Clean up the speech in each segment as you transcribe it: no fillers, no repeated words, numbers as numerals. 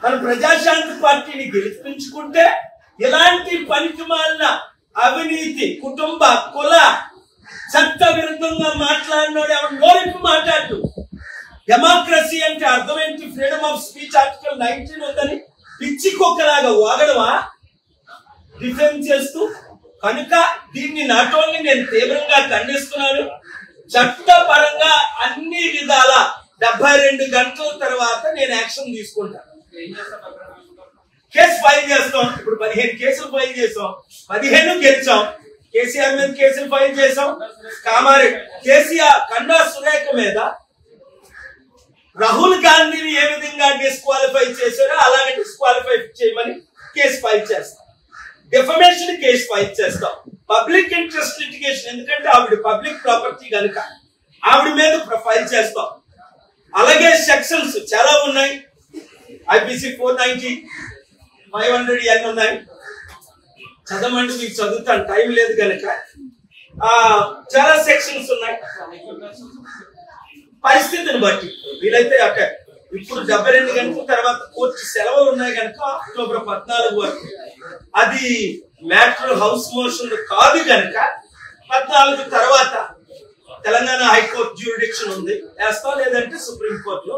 మన ప్రజాశాంతి పార్టీని గెలిపించుకుంటే ఇలాంటి పనికిమాలిన అవినీతి కుటుంబ కుల చట్ట విరుద్ధంగా మాట్లాడినోడు ఎవరు నోరికి మాట్లాడు. డెమోక్రసీ అంటే అర్థం ఏంటి? ఫ్రీడమ్ ఆఫ్ స్పీచ్ ఆర్టికల్ 19 ఉందని పిచ్చి కుక్కలాగా వాగడమా డిఫెన్స్ చేస్తూ? కనుక దీన్ని నాట్ ఓన్లీ నేను తీవ్రంగా ఖండిస్తున్నాను, చట్టపరంగా అన్ని విధాల 72 గంటల తర్వాత నేను యాక్షన్ తీసుకుంటాను. కేసు ఫైల్ చేస్తాం. ఇప్పుడు 15 కేసులు ఫైల్ చేసాం, 15 గెలిచాం. కేసీఆర్ మీద కేసులు ఫైల్ చేసాం. కామారెడ్డి కేసీఆర్ కన్నా సురేఖ మీద రాహుల్ గాంధీని ఏ విధంగా డిస్క్వాలిఫై చేశారో అలాగే డిస్క్వాలిఫై చేయమని కేసు ఫైల్ చేస్తాం. డిఫమేషన్ కేసు ఫైల్ చేస్తాం. పబ్లిక్ ఇంట్రెస్ట్ లిటిగేషన్, ఎందుకంటే ఆవిడ పబ్లిక్ ప్రాపర్టీ కనుక ఆవిడ మీద ఫైల్ చేస్తాం. అలాగే సెక్షన్స్ చాలా ఉన్నాయి. ఐపీసీ 490, 500 ఉన్నాయి. చదవమంటే మీకు చదువుతాను, టైం లేదు కనుక. చాలా సెక్షన్స్ ఉన్నాయి. పరిస్థితిని బట్టి వీలైతే అక్కడ ఇప్పుడు 72 గంటల తర్వాత కోర్టు సెలవులు ఉన్నాయి కనుక అక్టోబర్ 14 వరకు అది మ్యాటర్ హౌస్ మోషన్ కాదు కనుక 14 తర్వాత తెలంగాణ హైకోర్టు జ్యూరిడిక్షన్ ఉంది, వేస్తాం. లేదంటే సుప్రీంకోర్టులో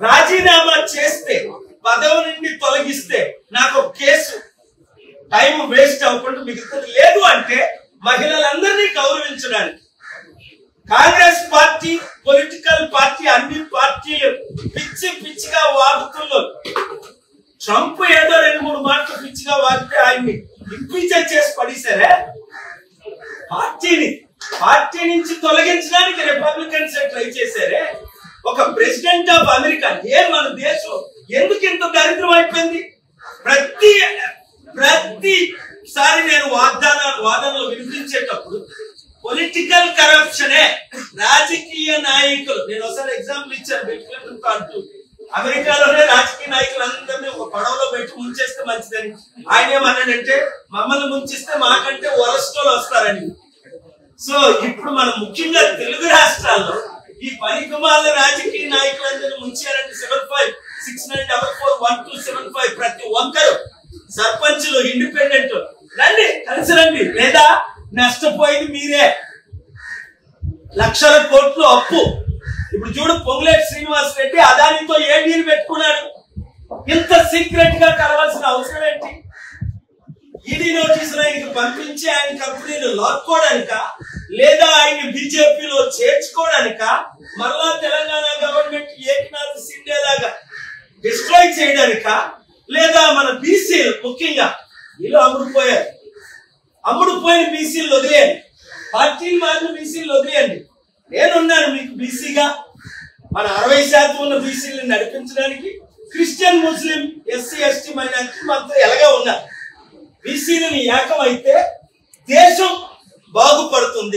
రాజీనామా చేస్తే పదవి నుండి తొలగిస్తే నాకు కేసు టైం వేస్ట్ అవ్వకుండా మిగులుతుంది. లేదు అంటే మహిళలందరినీ గౌరవించడానికి కాంగ్రెస్ పార్టీ పొలిటికల్ పార్టీ అన్ని పార్టీలు పిచ్చి పిచ్చిగా వాగుతున్నారు. ట్రంప్ ఏదో 2-3 మాటలు పిచ్చిగా వాగితే ఆయన్ని ఇంపీచ్ చేసి పడేశారే. పార్టీ నుంచి తొలగించడానికి రిపబ్లికన్స్ ట్రై చేశారే. ఒక ప్రెసిడెంట్ ఆఫ్ అమెరికా మన దేశం ఎందుకు ఇంత దరిద్రం అయిపోయింది? ప్రతిసారి నేను వాదనలు వినిపించేటప్పుడు పొలిటికల్ కరప్షనే, రాజకీయ నాయకులు, నేను ఒకసారి ఎగ్జాంపుల్ ఇచ్చాను బిల్ క్లింటన్ అంటూ, అమెరికాలోనే రాజకీయ నాయకులు అందరినీ ఒక పడవలో పెట్టి ముంచేస్తే మంచిదని. ఆయన ఏమన్నాడంటే మమ్మల్ని ముంచిస్తే మాకంటే వరస్టోలు వస్తారని. సో ఇప్పుడు మనం ముఖ్యంగా తెలుగు రాష్ట్రాల్లో ఈ పనికిమాల రాజకీయ నాయకులందరినీ ముంచారంటే 7569441275 ప్రతి ఒక్కరు సర్పంచులు ఇండిపెండెంట్ రండి, కలిసి రండి. లేదా నష్టపోయింది మీరే. లక్షల కోట్లు అప్పు. ఇప్పుడు చూడు, పొంగులేటి శ్రీనివాస్ రెడ్డి అదానితో ఏ డీల్ పెట్టుకున్నాడు? ఇంత సీక్రెట్ గా కలవాల్సిన అవసరం ఏంటి? ఈడీ నోటీసులు ఆయనకి పంపించి ఆయన కంపెనీలు లాక్కోవడానిక, లేదా ఆయన బీజేపీలో చేర్చుకోవడానిక, మరలా తెలంగాణ గవర్నమెంట్ ఏకనాథ్ సిండే లాగా డిస్ట్రాయ్ చేయడానిక, లేదా మన బీసీలు ముఖ్యంగా వీళ్ళు అమ్ముడుపోయిన బీసీలు వదిలేయండి, పార్టీలు మారిన బీసీలు వదిలేయండి. నేనున్నాను మీకు బీసీగా. మన 60% ఉన్న బీసీలను నడిపించడానికి క్రిస్టియన్, ముస్లిం, ఎస్సీ, ఎస్టీ మైనారిటీ మనతో ఎలాగా ఉన్నారు. బీసీలను ఏకమైతే దేశం బాగుపడుతుంది.